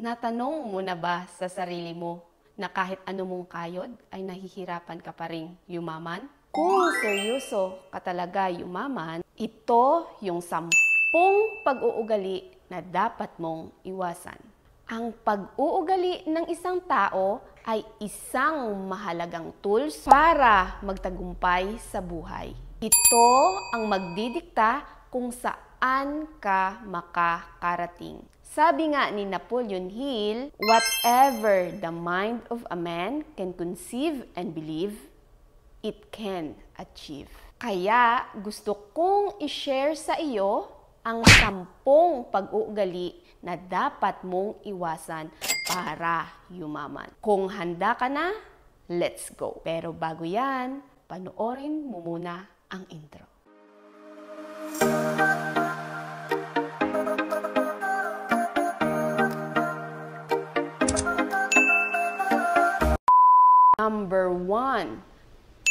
Natanong mo na ba sa sarili mo na kahit ano mong kayod ay nahihirapan ka pa ring yumaman? Kung seryoso ka talaga yumaman, ito yung 10 pag-uugali na dapat mong iwasan. Ang pag-uugali ng isang tao ay isang mahalagang tools para magtagumpay sa buhay. Ito ang magdidikta kung saan ka makakarating. Sabi nga ni Napoleon Hill, whatever the mind of a man can conceive and believe, it can achieve. Kaya gusto kong i-share sa iyo ang 10 pag-uugali na dapat mong iwasan para yumaman. Kung handa ka na, let's go. Pero bago yan, panoorin mo muna ang intro. Number 1,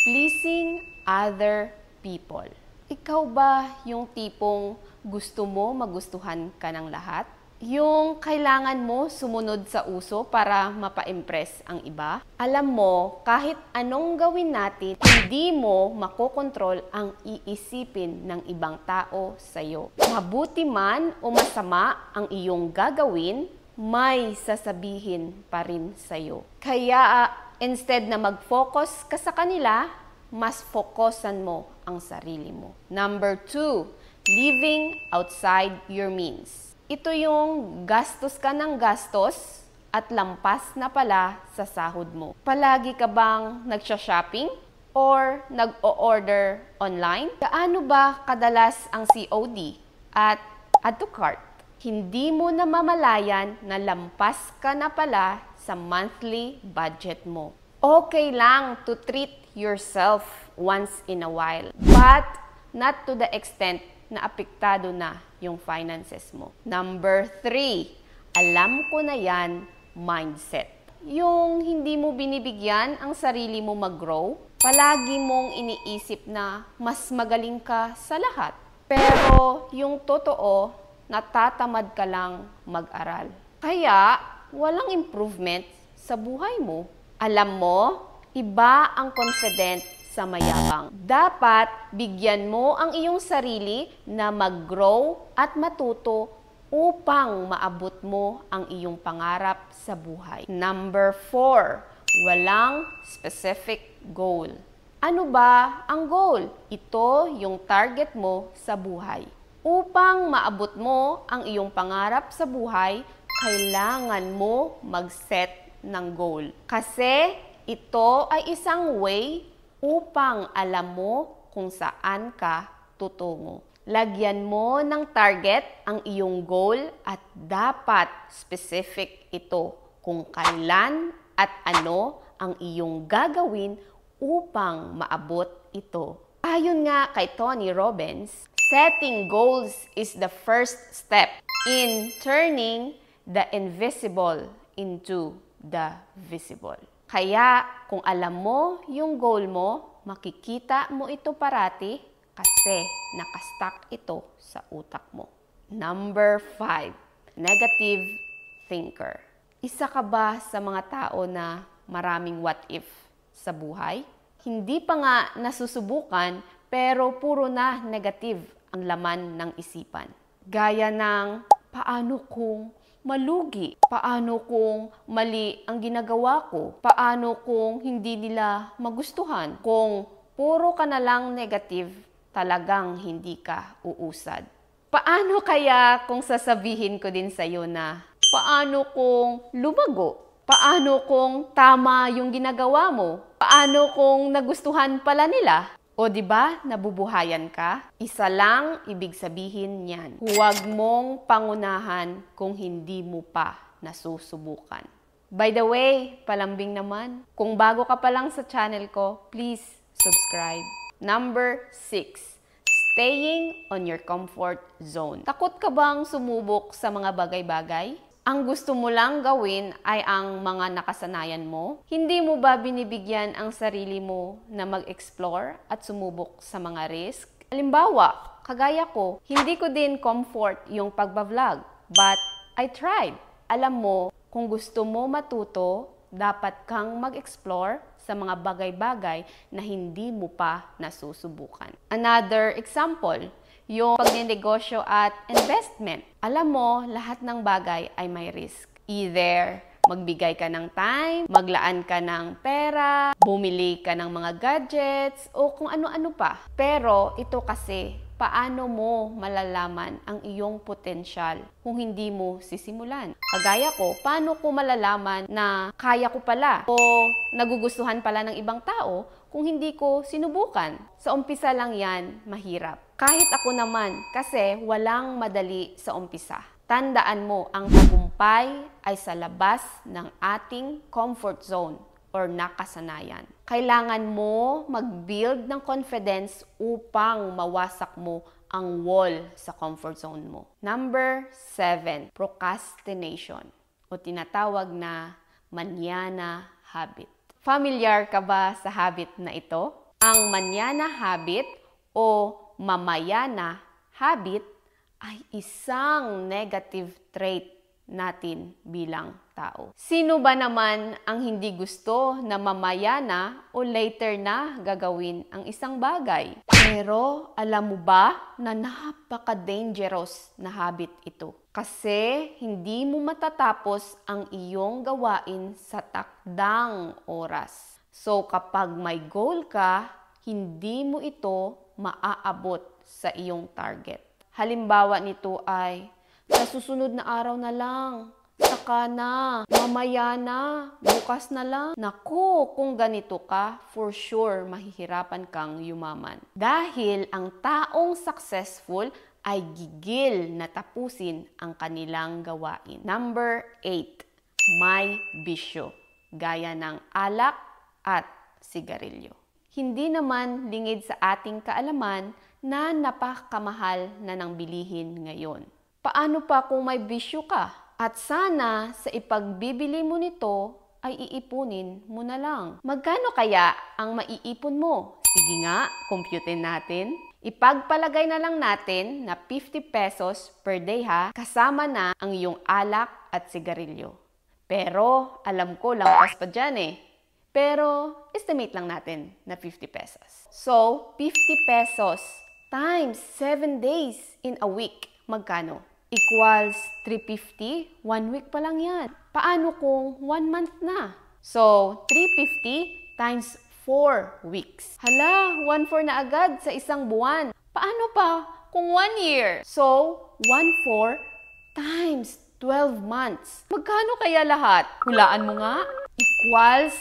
pleasing other people. Ikaw ba yung tipong gusto mo magustuhan ka ng lahat? Yung kailangan mo sumunod sa uso para mapa-impress ang iba? Alam mo, kahit anong gawin natin, hindi mo makokontrol ang iisipin ng ibang tao sa'yo. Mabuti man o masama ang iyong gagawin, may sasabihin pa rin sa'yo. Kaya instead na mag-focus ka sa kanila, mas fokusan mo ang sarili mo. Number 2, living outside your means. Ito yung gastos ka ng gastos at lampas na pala sa sahod mo. Palagi ka bang nagsha-shopping or nag-o-order online? Gaano ba kadalas ang COD at add to cart? Hindi mo na mamalayan na lampas ka na pala sa monthly budget mo. Okay lang to treat yourself once in a while, but not to the extent na apektado na yung finances mo. Number 3, alam ko na yan, mindset. Yung hindi mo binibigyan ang sarili mo mag-grow, palagi mong iniisip na mas magaling ka sa lahat. Pero yung totoo, natatamad ka lang mag-aral. Kaya walang improvement sa buhay mo. Alam mo, iba ang confident sa mayabang. Dapat bigyan mo ang iyong sarili na mag-grow at matuto upang maabot mo ang iyong pangarap sa buhay. Number 4, walang specific goal. Ano ba ang goal? Ito yung target mo sa buhay. Upang maabot mo ang iyong pangarap sa buhay, kailangan mo mag-set ng goal. Kasi ito ay isang way upang alam mo kung saan ka tutungo. Lagyan mo ng target ang iyong goal at dapat specific ito kung kailan at ano ang iyong gagawin upang maabot ito. Ayon nga kay Tony Robbins, setting goals is the first step in turning the invisible into the visible. Kaya kung alam mo yung goal mo, makikita mo ito parati kasi nakastack ito sa utak mo. Number 5, negative thinker. Isa ka ba sa mga tao na maraming what if sa buhay? Hindi pa nga nasusubukan pero puro na negative ang laman ng isipan. Gaya ng paano kung malugi? Paano kung mali ang ginagawa ko? Paano kung hindi nila magustuhan? Kung puro ka na lang negative, talagang hindi ka uusad. Paano kaya kung sasabihin ko din sa'yo na, paano kung lumago? Paano kung tama yung ginagawa mo? Paano kung nagustuhan pala nila? O diba, nabubuhayan ka? Isa lang ibig sabihin niyan. Huwag mong pangunahan kung hindi mo pa nasusubukan. By the way, palambing naman. Kung bago ka pa lang sa channel ko, please subscribe. Number 6, staying on your comfort zone. Takot ka bang sumubok sa mga bagay-bagay? Ang gusto mo lang gawin ay ang mga nakasanayan mo? Hindi mo ba binibigyan ang sarili mo na mag-explore at sumubok sa mga risk? Halimbawa, kagaya ko, hindi ko din comfort yung pagbablog, but I tried. alam mo, kung gusto mo matuto, dapat kang mag-explore sa mga bagay-bagay na hindi mo pa nasusubukan. Another example, yung pagnenegosyo at investment. Alam mo, lahat ng bagay ay may risk. Either magbigay ka ng time, maglaan ka ng pera, bumili ka ng mga gadgets, o kung ano-ano pa. Pero ito kasi, paano mo malalaman ang iyong potensyal kung hindi mo sisimulan? Kagaya ko, paano ko malalaman na kaya ko pala o nagugustuhan pala ng ibang tao kung hindi ko sinubukan? Sa umpisa lang yan, mahirap. Kahit ako naman, kasi walang madali sa umpisa. Tandaan mo, ang tagumpay ay sa labas ng ating comfort zone or nakasanayan. Kailangan mo mag-build ng confidence upang mawasak mo ang wall sa comfort zone mo. Number 7, procrastination o tinatawag na manana habit. Familiar ka ba sa habit na ito? Ang manana habit o mamayana habit ay isang negative trait natin bilang tao. Sino ba naman ang hindi gusto na mamaya na o later na gagawin ang isang bagay? Pero alam mo ba na napaka-dangerous na habit ito? Kasi hindi mo matatapos ang iyong gawain sa takdang oras. So kapag may goal ka, hindi mo ito maaabot sa iyong target. Halimbawa nito ay, sa susunod na araw na lang, saka na, mamaya na, bukas na lang. Naku, kung ganito ka, for sure, mahihirapan kang yumaman. Dahil ang taong successful ay gigil na tapusin ang kanilang gawain. Number 8, may bisyo, gaya ng alak at sigarilyo. Hindi naman lingid sa ating kaalaman na napakamahal na ng bilihin ngayon. Paano pa kung may bisyo ka? At sana sa ipagbibili mo nito ay iipunin mo na lang. Magkano kaya ang maiipon mo? Sige nga, computein natin. Ipagpalagay na lang natin na 50 pesos per day ha, kasama na ang iyong alak at sigarilyo. Pero alam ko, lampas pa dyan eh. Pero estimate lang natin na 50 pesos. So, 50 pesos times 7 days in a week. Magkano? Equals 350. 1 week pa lang yan. Paano kung 1 month na? So, 350 times 4 weeks. Hala, 1/4 na agad sa isang buwan. Paano pa kung 1 year? So, 1/4 times 12 months. Magkano kaya lahat? Hulaan mo nga. Equals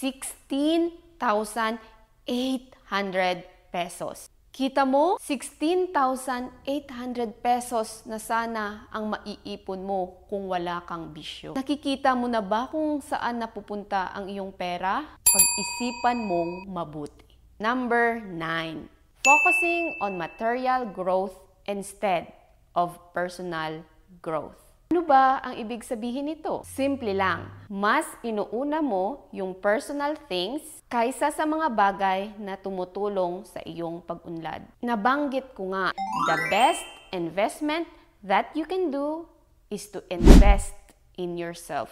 16,800 pesos. Kita mo, 16,800 pesos na sana ang maiipon mo kung wala kang bisyo. Nakikita mo na ba kung saan napupunta ang iyong pera? Pag-isipan mong mabuti. Number 9. Focusing on material growth instead of personal growth. Ano ba ang ibig sabihin nito? Simple lang. Mas inuuna mo yung personal things kaysa sa mga bagay na tumutulong sa iyong pag-unlad. Nabanggit ko nga, the best investment that you can do is to invest in yourself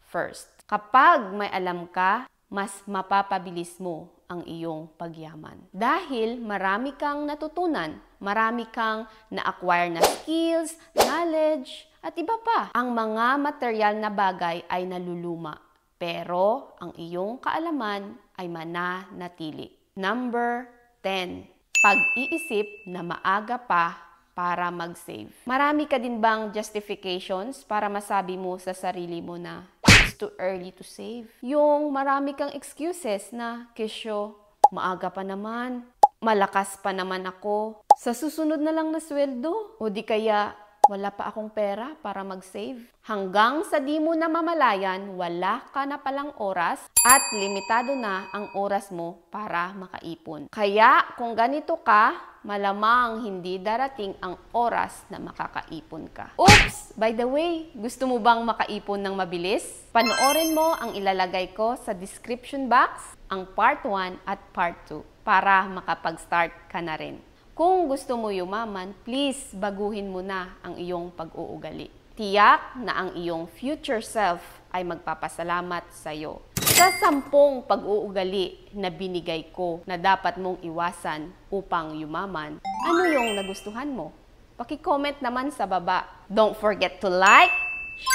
first. Kapag may alam ka, mas mapapabilis mo ang iyong pagyaman. Dahil marami kang natutunan, marami kang na-acquire na skills, knowledge, at iba pa. Ang mga material na bagay ay naluluma, pero ang iyong kaalaman ay mananatili. Number 10. Pag-iisip na maaga pa para mag-save. Marami ka din bang justifications para masabi mo sa sarili mo na it's too early to save? Yung marami kang excuses na, Kesyo, maaga pa naman, malakas pa naman ako, sa susunod na lang na sweldo, o di kaya wala pa akong pera para mag-save. Hanggang sa di mo na mamalayan, wala ka na palang oras at limitado na ang oras mo para makaipon. Kaya kung ganito ka, malamang hindi darating ang oras na makakaipon ka. Oops! By the way, gusto mo bang makaipon ng mabilis? Panoorin mo ang ilalagay ko sa description box, ang part 1 at part 2, para makapag-start ka na rin. Kung gusto mo yumaman, please baguhin mo na ang iyong pag-uugali. Tiyak na ang iyong future self ay magpapasalamat sa iyo. Sa 10 pag-uugali na binigay ko na dapat mong iwasan upang yumaman, ano yung nagustuhan mo? Paki-comment naman sa baba. Don't forget to like,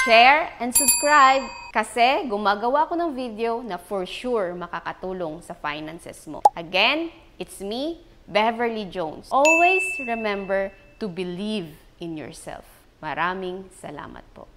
share, and subscribe kasi gumagawa ko ng video na for sure makakatulong sa finances mo. Again, it's me, Beverly Jones. Always remember to believe in yourself. Maraming salamat po.